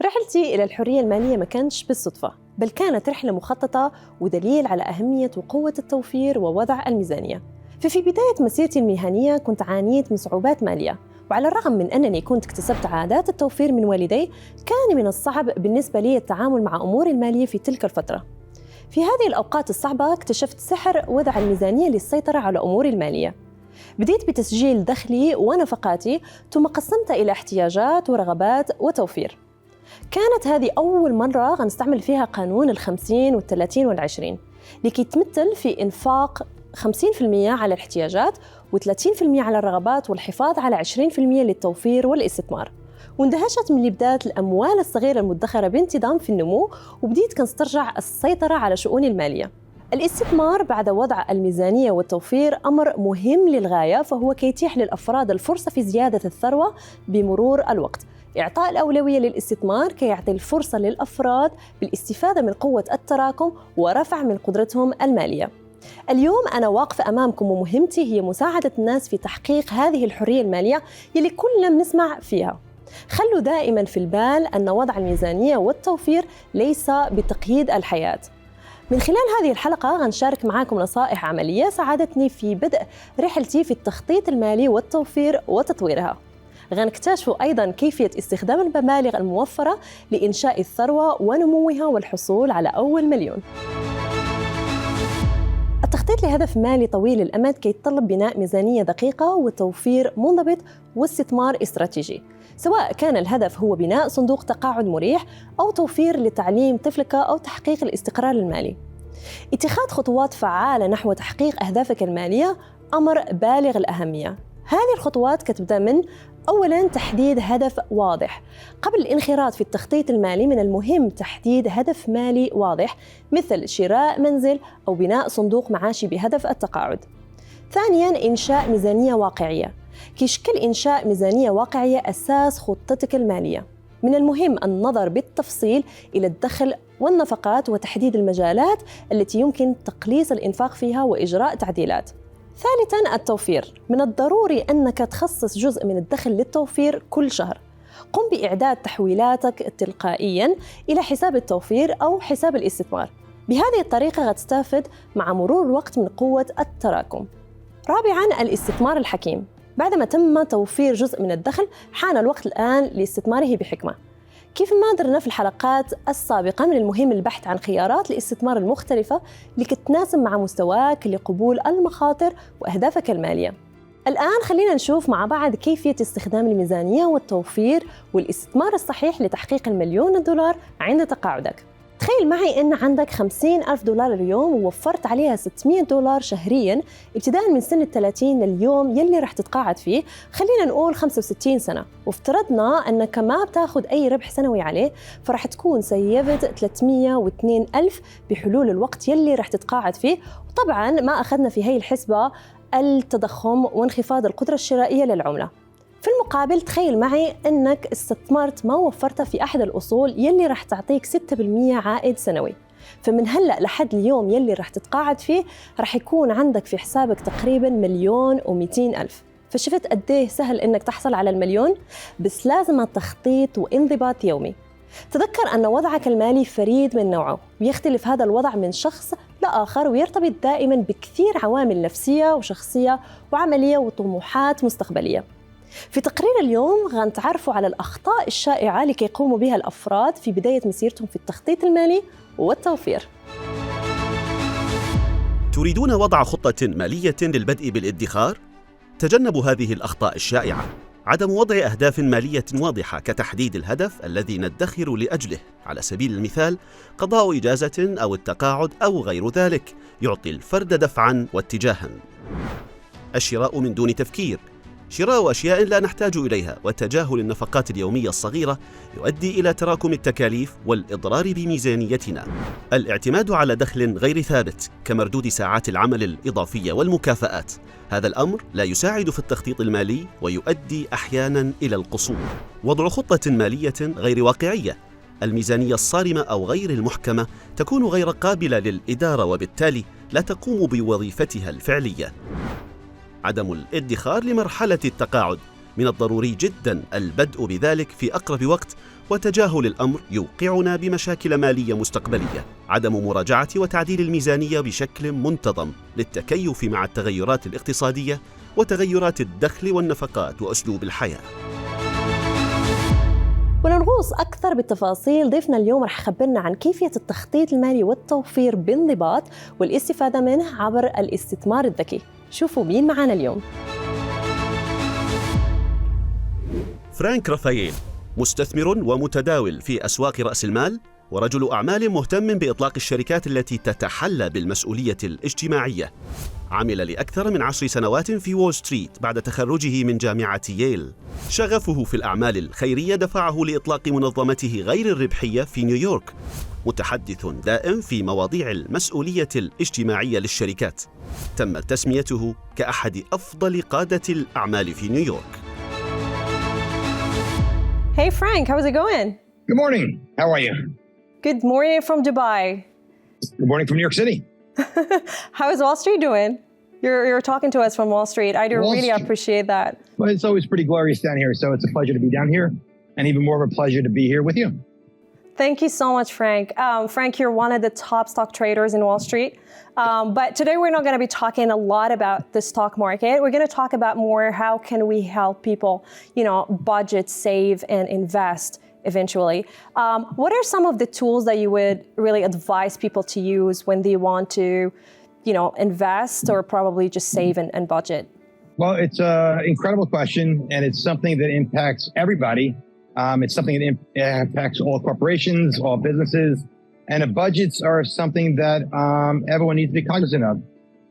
رحلتي إلى الحرية المالية ما كانتش بالصدفة، بل كانت رحلة مخططة ودليل على أهمية وقوة التوفير ووضع الميزانية. ففي بداية مسيرتي المهنية كنت عانيت من صعوبات مالية، وعلى الرغم من أنني كنت اكتسبت عادات التوفير من والدي، كان من الصعب بالنسبة لي التعامل مع أموري المالية في تلك الفترة. في هذه الأوقات الصعبة اكتشفت سحر وضع الميزانية للسيطرة على أموري المالية. بديت بتسجيل دخلي ونفقاتي، ثم قسمت إلى احتياجات ورغبات وتوفير. كانت هذه أول مرة غنستعمل فيها قانون 50 وال30 وال20 لكي تمثل في إنفاق 50% على الاحتياجات و30% على الرغبات، والحفاظ على 20% للتوفير والاستثمار. واندهشت من اللي بدات الأموال الصغيرة المدخرة بانتظام في النمو، وبديت كنسترجع السيطرة على شؤوني المالية. الاستثمار بعد وضع الميزانية والتوفير أمر مهم للغاية، فهو كيتيح للأفراد الفرصة في زيادة الثروة بمرور الوقت. إعطاء الأولوية للاستثمار كيعطي الفرصة للأفراد بالاستفادة من قوة التراكم ورفع من قدرتهم المالية. اليوم أنا واقفة أمامكم، ومهمتي هي مساعدة الناس في تحقيق هذه الحرية المالية يلي كلنا بنسمع فيها. خلوا دائما في البال أن وضع الميزانية والتوفير ليس بتقييد الحياة. من خلال هذه الحلقة غنشارك معاكم نصائح عملية ساعدتني في بدء رحلتي في التخطيط المالي والتوفير وتطويرها. غنكتشفوا أيضاً كيفية استخدام المبالغ الموفرة لإنشاء الثروة ونموها والحصول على أول مليون. التخطيط لهدف مالي طويل الأمد كيتطلب بناء ميزانية دقيقة وتوفير منضبط واستثمار استراتيجي، سواء كان الهدف هو بناء صندوق تقاعد مريح أو توفير لتعليم طفلك أو تحقيق الاستقرار المالي. اتخاذ خطوات فعالة نحو تحقيق أهدافك المالية أمر بالغ الأهمية. هذه الخطوات كتبدأ من أولاً تحديد هدف واضح. قبل الانخراط في التخطيط المالي من المهم تحديد هدف مالي واضح، مثل شراء منزل أو بناء صندوق معاشي بهدف التقاعد. ثانياً إنشاء ميزانية واقعية. كيشكل إنشاء ميزانية واقعية أساس خطتك المالية. من المهم النظر بالتفصيل إلى الدخل والنفقات وتحديد المجالات التي يمكن تقليص الإنفاق فيها وإجراء تعديلات. ثالثاً التوفير. من الضروري أنك تخصص جزء من الدخل للتوفير كل شهر. قم بإعداد تحويلاتك تلقائياً إلى حساب التوفير أو حساب الاستثمار. بهذه الطريقة غتستفد مع مرور الوقت من قوة التراكم. رابعاً الاستثمار الحكيم. بعدما تم توفير جزء من الدخل، حان الوقت الآن لاستثماره بحكمة. كيف ما درنا في الحلقات السابقة، من المهم البحث عن خيارات الاستثمار المختلفة لكي تتناسب مع مستواك لقبول المخاطر وأهدافك المالية. الآن خلينا نشوف مع بعض كيفية استخدام الميزانية والتوفير والاستثمار الصحيح لتحقيق $1,000,000 عند تقاعدك. تخيل معي أن عندك $50,000 اليوم ووفرت عليها $600 شهرياً ابتداءً من سن 30 لليوم يلي رح تتقاعد فيه، خلينا نقول 65 سنة، وافترضنا أنك ما بتاخد أي ربح سنوي عليه، فرح تكون سيفت 302,000 بحلول الوقت يلي رح تتقاعد فيه. وطبعاً ما أخذنا في هاي الحسبة التضخم وانخفاض القدرة الشرائية للعملة. في المقابل تخيل معي أنك استثمرت ما وفرته في أحد الأصول يلي رح تعطيك 6% عائد سنوي، فمن هلأ لحد اليوم يلي رح تتقاعد فيه رح يكون عندك في حسابك تقريباً 1,200,000. فشفت قديه سهل أنك تحصل على $1,000,000، بس لازم تخطيط وانضباط يومي. تذكر أن وضعك المالي فريد من نوعه، ويختلف هذا الوضع من شخص لآخر، ويرتبط دائماً بكثير عوامل نفسية وشخصية وعملية وطموحات مستقبلية. في تقرير اليوم غنتعرفوا على الأخطاء الشائعة اللي يقوموا بها الأفراد في بداية مسيرتهم في التخطيط المالي والتوفير. تريدون وضع خطة مالية للبدء بالادخار؟ تجنبوا هذه الأخطاء الشائعة. عدم وضع أهداف مالية واضحة كتحديد الهدف الذي ندخر لأجله، على سبيل المثال قضاء إجازة أو التقاعد أو غير ذلك، يعطي الفرد دفعاً واتجاهاً. الشراء من دون تفكير. شراء أشياء لا نحتاج إليها وتجاهل النفقات اليومية الصغيرة يؤدي إلى تراكم التكاليف والإضرار بميزانيتنا. الاعتماد على دخل غير ثابت كمردود ساعات العمل الإضافية والمكافآت، هذا الأمر لا يساعد في التخطيط المالي ويؤدي أحياناً إلى القصور. وضع خطة مالية غير واقعية. الميزانية الصارمة أو غير المحكمة تكون غير قابلة للإدارة وبالتالي لا تقوم بوظيفتها الفعلية. عدم الادخار لمرحلة التقاعد. من الضروري جدا البدء بذلك في أقرب وقت وتجاهل الأمر يوقعنا بمشاكل مالية مستقبلية. عدم مراجعة وتعديل الميزانية بشكل منتظم للتكيف مع التغيرات الاقتصادية وتغيرات الدخل والنفقات وأسلوب الحياة. ولنغوص أكثر بالتفاصيل، ضيفنا اليوم رح يخبرنا عن كيفية التخطيط المالي والتوفير بانضباط والاستفادة منه عبر الاستثمار الذكي. شوفوا مين معنا اليوم. فرانك رافاييل مستثمر ومتداول في أسواق رأس المال، ورجل أعمال مهتم بإطلاق الشركات التي تتحلى بالمسؤولية الاجتماعية. عمل لأكثر من 10 سنوات في وول ستريت بعد تخرجه من جامعة ييل. شغفه في الأعمال الخيرية دفعه لإطلاق منظمته غير الربحية في نيويورك. متحدث دائم في مواضيع المسؤولية الاجتماعية للشركات. تم تسميته كأحد أفضل قادة الأعمال في نيويورك. Hey Frank, how's it going? Good morning. How are you? Good morning from Dubai. Good morning from New York City. How is Wall Street doing? You're talking to us from Wall Street. I do really Street. appreciate that. Well, it's always pretty glorious down here, so it's a pleasure to be down here, and even more of a pleasure to be here with you. Thank you so much, Frank. Frank, you're one of the top stock traders in Wall Street. But today we're not going to be talking a lot about the stock market. We're going to talk about more how can we help people, budget, save, and invest eventually. What are some of the tools that you would really advise people to use when they want to, invest or probably just save and budget? Well, it's an incredible question, and it's something that impacts everybody. It's something that impacts all corporations, all businesses, and budgets are something that everyone needs to be cognizant of.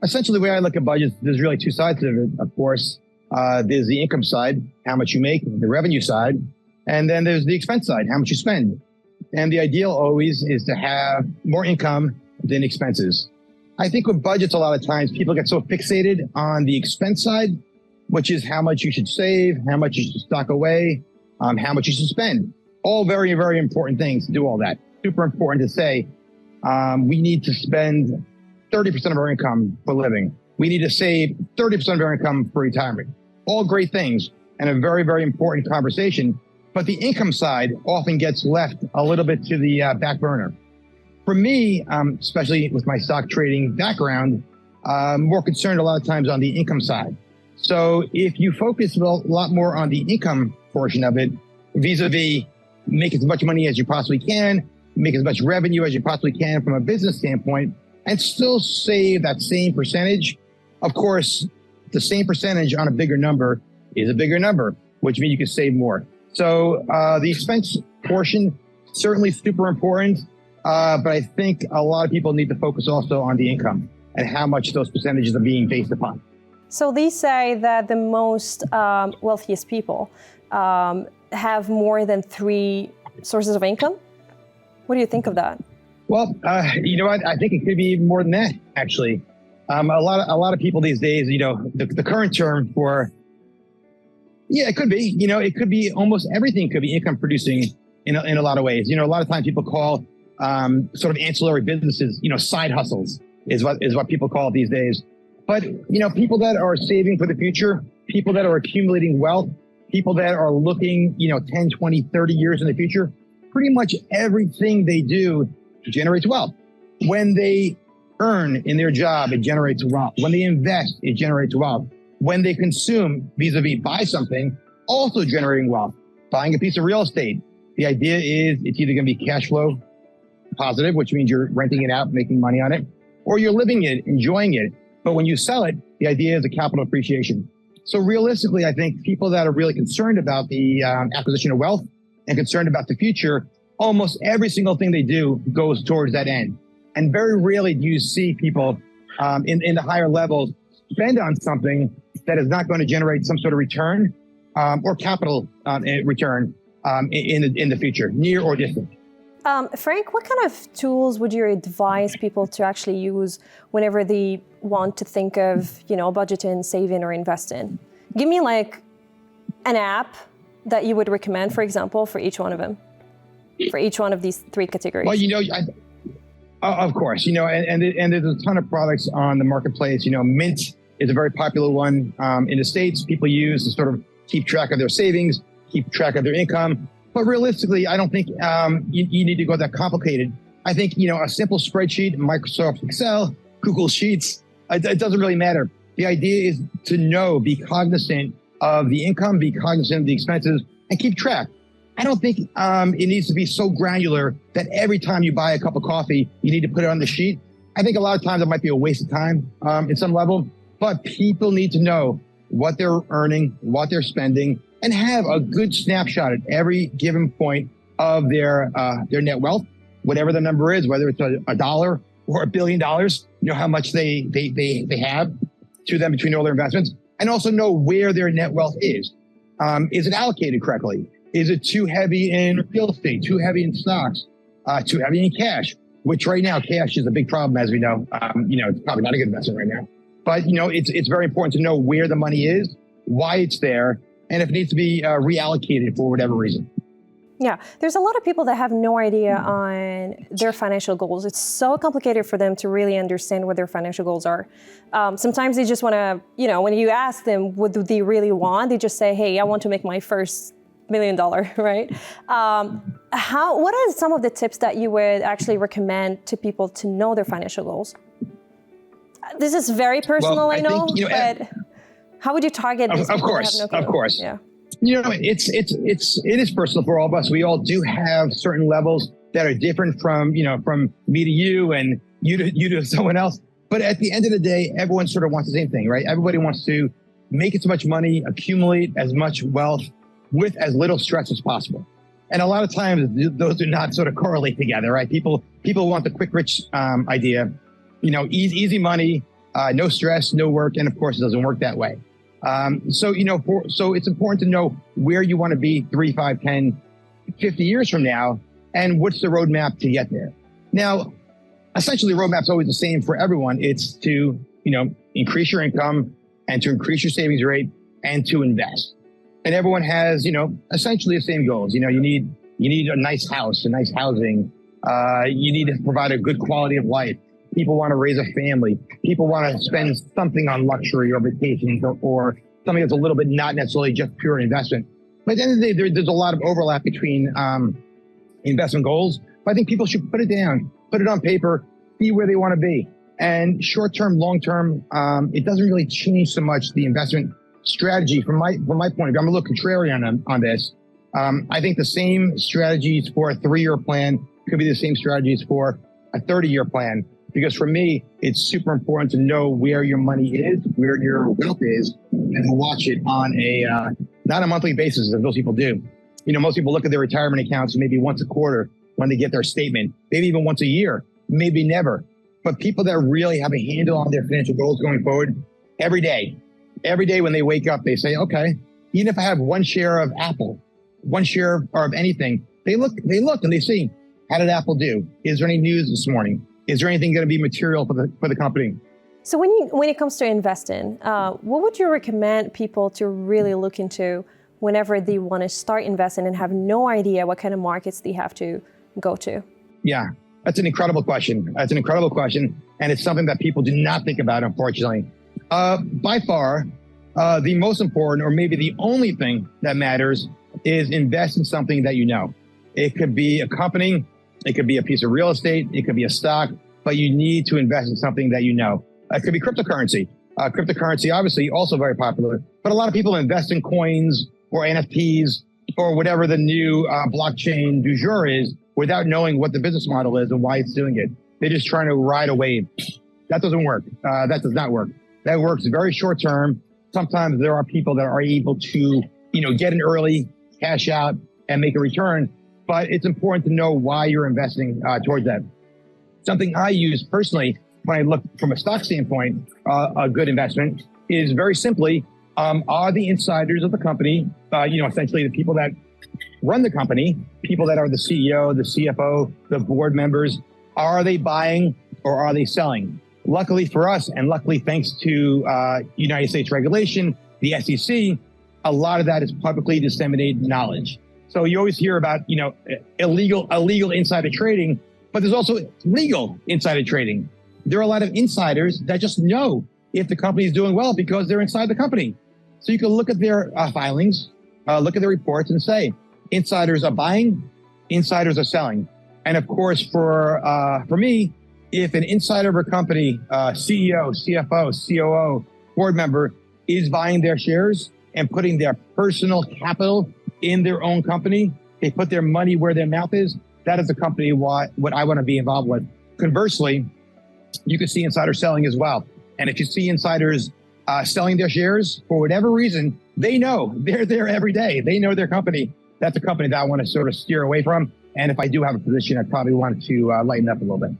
Essentially, the way I look at budgets, there's really two sides of it, of course. There's the income side, how much you make, the revenue side, and then there's the expense side, how much you spend. And the ideal always is to have more income than expenses. I think with budgets, a lot of times people get so fixated on the expense side, which is how much you should save, how much you should stock away, how much you should spend. All very, very important things to do all that. Super important to say we need to spend 30% of our income for living. We need to save 30% of our income for retirement. All great things and a very, very important conversation. But the income side often gets left a little bit to the back burner. For me, especially with my stock trading background, I'm more concerned a lot of times on the income side. So if you focus a lot more on the income portion of it, vis-a-vis make as much money as you possibly can, make as much revenue as you possibly can from a business standpoint, and still save that same percentage. Of course, the same percentage on a bigger number is a bigger number, which means you can save more. So the expense portion, certainly super important, but I think a lot of people need to focus also on the income and how much those percentages are being based upon. So they say that the most wealthiest people have more than 3 sources of income. What do you think of that? Well, you know what? I think it could be even more than that, actually. A lot of people these days, the current term for, it could be, it could be almost everything could be income producing in a lot of ways. A lot of times people call sort of ancillary businesses, side hustles is what people call it these days. But, people that are saving for the future, people that are accumulating wealth, people that are looking, 10, 20, 30 years in the future, pretty much everything they do generates wealth. When they earn in their job, it generates wealth. When they invest, it generates wealth. When they consume, vis-a-vis buy something, also generating wealth. Buying a piece of real estate, the idea is it's either going to be cash flow positive, which means you're renting it out, making money on it, or you're living it, enjoying it. But when you sell it, the idea is a capital appreciation. So realistically, I think people that are really concerned about the acquisition of wealth and concerned about the future, almost every single thing they do goes towards that end. And very rarely do you see people in the higher levels spend on something that is not going to generate some sort of return or capital return in the future, near or distant. Frank, what kind of tools would you advise people to actually use whenever they want to think of, budgeting, saving, or investing? Give me like an app that you would recommend, for example, for each one of them, for each one of these 3 categories. Well, of course, and there's a ton of products on the marketplace. Mint is a very popular one in the States. People use to sort of keep track of their savings, keep track of their income. But realistically, I don't think you need to go that complicated. I think, a simple spreadsheet, Microsoft Excel, Google Sheets, it doesn't really matter. The idea is to be cognizant of the income, be cognizant of the expenses, and keep track. I don't think it needs to be so granular that every time you buy a cup of coffee, you need to put it on the sheet. I think a lot of times it might be a waste of time at some level, but people need to know what they're earning, what they're spending, and have a good snapshot at every given point of their net wealth, whatever the number is, whether it's a dollar or $1 billion, how much they have to them between all their investments, and also know where their net wealth is. Is it allocated correctly? Is it too heavy in real estate, too heavy in stocks, too heavy in cash, which right now cash is a big problem, as we know. It's probably not a good investment right now. But, it's very important to know where the money is, why it's there, and if it needs to be reallocated for whatever reason. Yeah, there's a lot of people that have no idea on their financial goals. It's so complicated for them to really understand what their financial goals are. Sometimes they just want to, when you ask them what do they really want, they just say, hey, I want to make my first $1 million, right? What are some of the tips that you would actually recommend to people to know their financial goals? This is very personal, I know, but how would you target these people? Of course. Yeah. It is personal for all of us. We all do have certain levels that are different from me to you and you to someone else. But at the end of the day, everyone sort of wants the same thing, right? Everybody wants to make as much money, accumulate as much wealth with as little stress as possible. And a lot of times those do not sort of correlate together, right? People want the quick, rich idea, easy money, no stress, no work. And of course, it doesn't work that way. So it's important to know where you want to be 3, 5, 10, 50 years from now, and what's the roadmap to get there. Now, essentially, the roadmap's always the same for everyone. It's to, increase your income and to increase your savings rate and to invest. And everyone has, essentially the same goals. You need a nice house, a nice housing. You need to provide a good quality of life. People want to raise a family. People want to spend something on luxury or vacations or something that's a little bit not necessarily just pure investment. But at the end of the day, there's a lot of overlap between investment goals. But I think people should put it down, put it on paper, see where they want to be. And short-term, long-term, it doesn't really change so much the investment strategy from my point of view. I'm a little contrarian on this. I think the same strategies for a 3-year plan could be the same strategies for a 30-year plan. Because for me, it's super important to know where your money is, where your wealth is, and to watch it on not a monthly basis, as most people do. Most people look at their retirement accounts maybe once a quarter when they get their statement, maybe even once a year, maybe never. But people that really have a handle on their financial goals going forward, every day when they wake up, they say, okay, even if I have one share of Apple, one share of anything, they look and they see, how did Apple do? Is there any news this morning? Is there anything going to be material for the company? So when it comes to investing, what would you recommend people to really look into whenever they want to start investing and have no idea what kind of markets they have to go to? Yeah, that's an incredible question. And it's something that people do not think about, unfortunately. By far, the most important, or maybe the only thing that matters, is invest in something that you know. It could be a company. It could be a piece of real estate. It could be a stock, but you need to invest in something that you know. It could be cryptocurrency. Cryptocurrency, obviously, also very popular, but a lot of people invest in coins or NFTs or whatever the new blockchain du jour is without knowing what the business model is and why it's doing it. They're just trying to ride a wave. That doesn't work. That does not work. That works very short term. Sometimes there are people that are able to, get in early, cash out, and make a return. But it's important to know why you're investing towards that. Something I use personally when I look from a stock standpoint, a good investment is very simply, are the insiders of the company, essentially the people that run the company, people that are the CEO, the CFO, the board members, are they buying or are they selling? Luckily for us, and luckily thanks to United States regulation, the SEC, a lot of that is publicly disseminated knowledge. So you always hear about, illegal insider trading, but there's also legal insider trading. There are a lot of insiders that just know if the company is doing well because they're inside the company. So you can look at their filings, look at their reports and say, Insiders are buying, insiders are selling. And of course, for me, if an insider of a company, CEO, CFO, COO, board member is buying their shares and putting their personal capital in their own company, they put their money where their mouth is, that is a company what I want to be involved with. Conversely, you can see insider selling as well. And if you see insiders selling their shares for whatever reason, they know they're there every day. They know their company. That's a company that I want to sort of steer away from. And if I do have a position, I probably want to lighten up a little bit.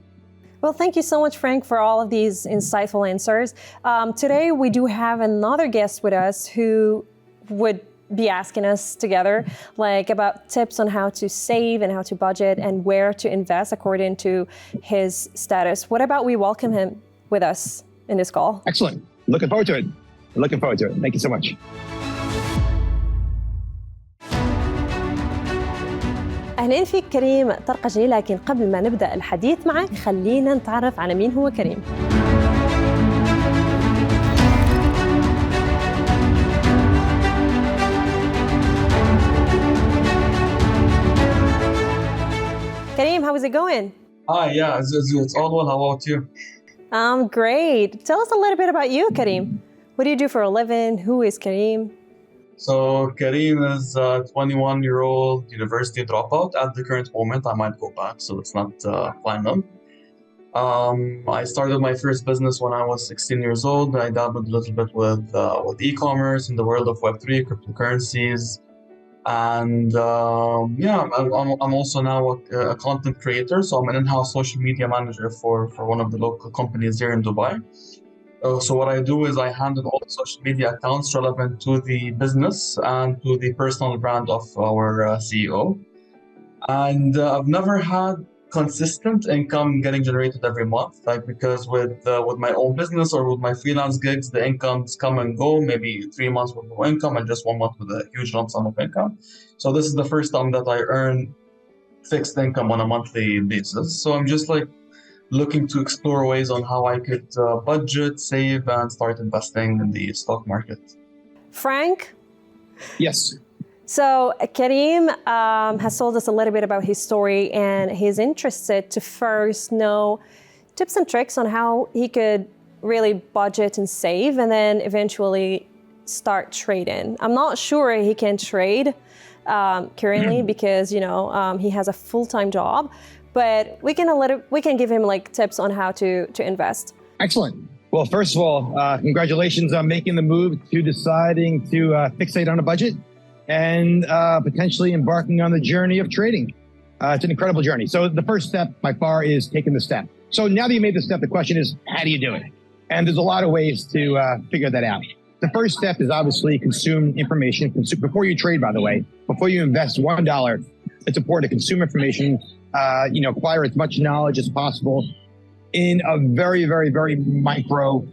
Well, thank you so much, Frank, for all of these insightful answers. Today, we do have another guest with us who would be asking us together like about tips on how to save and how to budget and where to invest according to his status. What about we welcome him with us in this call? Excellent. Looking forward to it. Looking forward to it. Thank you so much. أهلا فيك كريم طرقجي، لكن قبل ما نبدأ الحديث معك خلينا نتعرف على مين هو كريم. Kareem, how is it going? Hi, yeah, it's all well. How about you? I'm great. Tell us a little bit about you, Kareem. What do you do for a living? Who is Kareem? So Kareem is a 21-year-old university dropout. At the current moment, I might go back, so it's not final. I started my first business when I was 16 years old. I dabbled a little bit with e-commerce in the world of Web3, cryptocurrencies. And I'm also now a content creator. So I'm an in-house social media manager for one of the local companies here in Dubai. So what I do is I handle all the social media accounts relevant to the business and to the personal brand of our CEO. And I've never had consistent income getting generated every month, like because with my own business or with my freelance gigs, the incomes come and go, maybe 3 months with no income and just 1 month with a huge lump sum of income. So this is the first time that I earn fixed income on a monthly basis. So I'm just like looking to explore ways on how I could budget, save, and start investing in the stock market. Frank? Yes. So Kareem has told us a little bit about his story, and he's interested to first know tips and tricks on how he could really budget and save and then eventually start trading. I'm not sure he can trade currently because, he has a full-time job, but we can give him like tips on how to invest. Excellent. Well, first of all, congratulations on making the move to deciding to fixate on a budget and potentially embarking on the journey of trading. It's an incredible journey. So the first step by far is taking the step. So now that you made the step, the question is, how do you do it? And there's a lot of ways to figure that out. The first step is obviously consume information. Before you trade, by the way, before you invest $1, it's important to consume information, acquire as much knowledge as possible in a very, very, very micro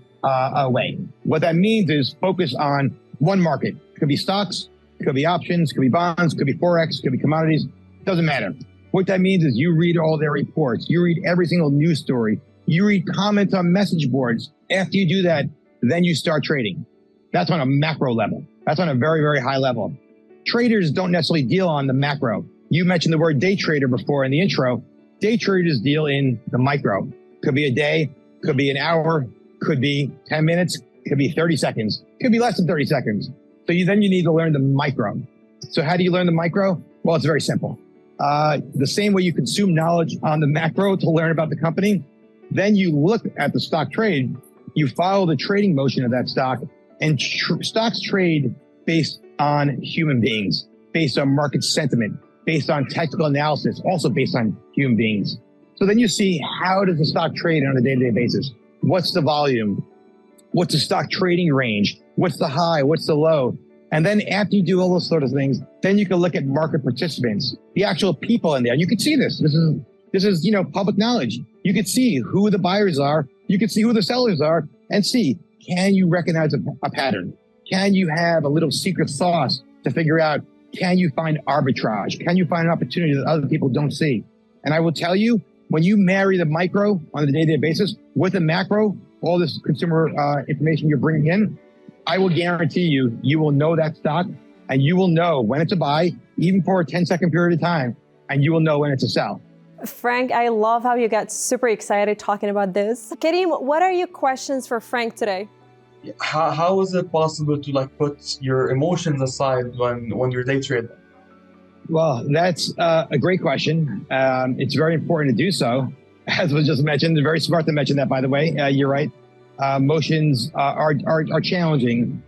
way. What that means is focus on one market. It could be stocks, it could be options, it could be bonds, it could be Forex, it could be commodities. Doesn't matter. What that means is you read all their reports. You read every single news story. You read comments on message boards. After you do that, then you start trading. That's on a macro level. That's on a very, very high level. Traders don't necessarily deal on the macro. You mentioned the word day trader before in the intro. Day traders deal in the micro. Could be a day, could be an hour, could be 10 minutes, could be 30 seconds, could be less than 30 seconds. So then you need to learn the micro. So how do you learn the micro? Well, it's very simple. The same way you consume knowledge on the macro to learn about the company, then you look at the stock trade, you follow the trading motion of that stock, and stocks trade based on human beings, based on market sentiment, based on technical analysis, also based on human beings. So then you see, how does the stock trade on a day-to-day basis? What's the volume? What's the stock trading range? What's the high? What's the low? And then after you do all those sort of things, then you can look at market participants, the actual people in there. You can see this. This is public knowledge. You can see who the buyers are. You can see who the sellers are and see, can you recognize a pattern? Can you have a little secret sauce to figure out, can you find arbitrage? Can you find an opportunity that other people don't see? And I will tell you, when you marry the micro on a day-to-day basis with the macro, all this consumer information you're bringing in, I will guarantee you will know that stock and you will know when it's a buy, even for a 10-second period of time, and you will know when it's a sell. Frank, I love how you got super excited talking about this. Karim, what are your questions for Frank today? How is it possible to like put your emotions aside when you're day trading? Well, that's a great question. It's very important to do so. As was just mentioned, very smart to mention that, by the way. You're right. Emotions are challenging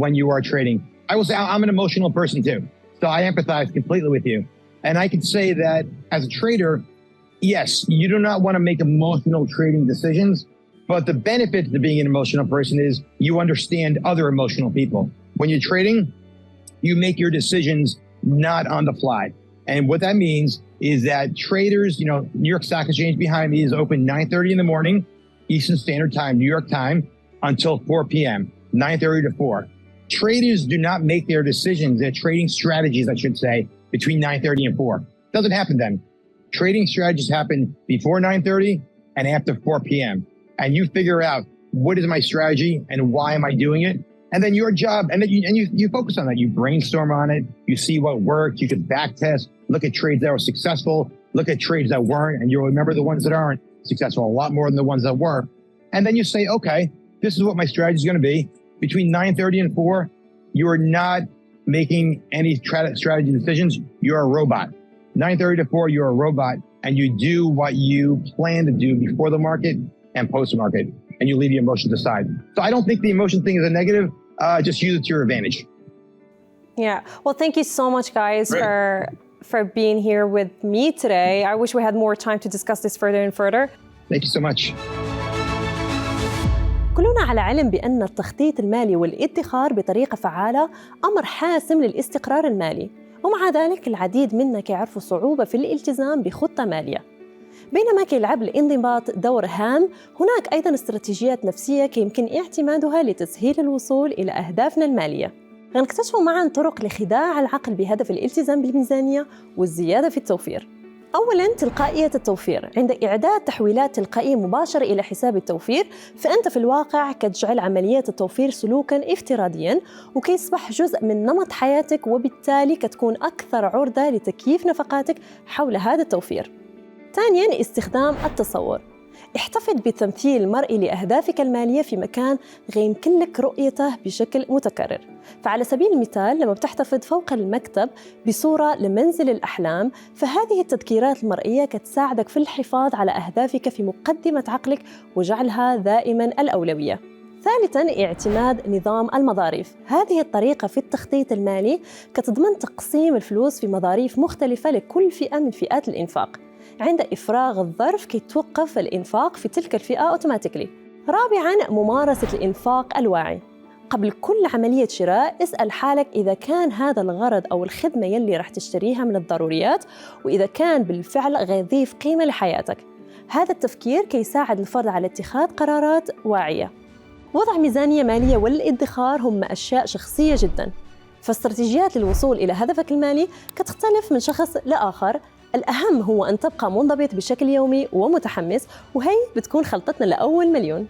when you are trading. I will say I'm an emotional person too, so I empathize completely with you. And I can say that as a trader, yes, you do not want to make emotional trading decisions, but the benefit to being an emotional person is you understand other emotional people. When you're trading, you make your decisions not on the fly. And what that means is that traders, New York Stock Exchange behind me is open 9:30 in the morning, Eastern Standard Time, New York time, until 4 p.m., 9:30 to 4. Traders do not make their decisions, their trading strategies, I should say, between 9:30 and 4. Doesn't happen then. Trading strategies happen before 9:30 and after 4 p.m. And you figure out what is my strategy and why am I doing it? And then your job, and then you focus on that. You brainstorm on it. You see what worked. You can back test, look at trades that were successful, look at trades that weren't, and you'll remember the ones that aren't successful a lot more than the ones that were. And then you say, okay, this is what my strategy is going to be. Between 9:30 and 4, you are not making any strategy decisions. You're a robot. 9:30 to 4, you're a robot, and you do what you plan to do before the market and post market, and you leave the emotions aside. So I don't think the emotion thing is a negative. Just use it to your advantage. Yeah. Well, thank you so much, guys, for being here with me today. I wish we had more time to discuss this further and further. Thank you so much. كلنا على علم بأن التخطيط المالي والادخار بطريقة فعالة أمر حاسم للاستقرار المالي، ومع ذلك العديد منا كيعرفوا صعوبة في الالتزام بخطة مالية. بينما كيلعب الانضباط دور هام، هناك أيضاً استراتيجيات نفسية يمكن اعتمادها لتسهيل الوصول إلى أهدافنا المالية. غنكتشفوا معاً طرق لخداع العقل بهدف الالتزام بالميزانية والزيادة في التوفير. أولاً تلقائية التوفير. عند إعداد تحويلات تلقائية مباشرة إلى حساب التوفير، فأنت في الواقع كتجعل عملية التوفير سلوكاً افتراضياً وكيصبح جزء من نمط حياتك، وبالتالي كتكون أكثر عرضة لتكييف نفقاتك حول هذا التوفير. ثانياً استخدام التصور. احتفظ بتمثيل المرئي لأهدافك المالية في مكان يمكن لك رؤيته بشكل متكرر. فعلى سبيل المثال لما بتحتفظ فوق المكتب بصورة لمنزل الأحلام، فهذه التذكيرات المرئية كتساعدك في الحفاظ على أهدافك في مقدمة عقلك وجعلها دائماً الأولوية. ثالثاً اعتماد نظام المظاريف. هذه الطريقة في التخطيط المالي كتضمن تقسيم الفلوس في مظاريف مختلفة لكل فئة من فئات الإنفاق. عند إفراغ الظرف كيتوقف الإنفاق في تلك الفئة أوتوماتيكلي. رابعاً ممارسة الإنفاق الواعي. قبل كل عملية شراء اسأل حالك إذا كان هذا الغرض أو الخدمة يلي رح تشتريها من الضروريات، وإذا كان بالفعل غيضيف قيمة لحياتك. هذا التفكير كيساعد الفرد على اتخاذ قرارات واعية. وضع ميزانية مالية والادخار هم أشياء شخصية جداً، فاستراتيجيات للوصول إلى هدفك المالي كتختلف من شخص لآخر. الأهم هو أن تبقى منضبط بشكل يومي ومتحمس، وهي بتكون خلطتنا لأول مليون.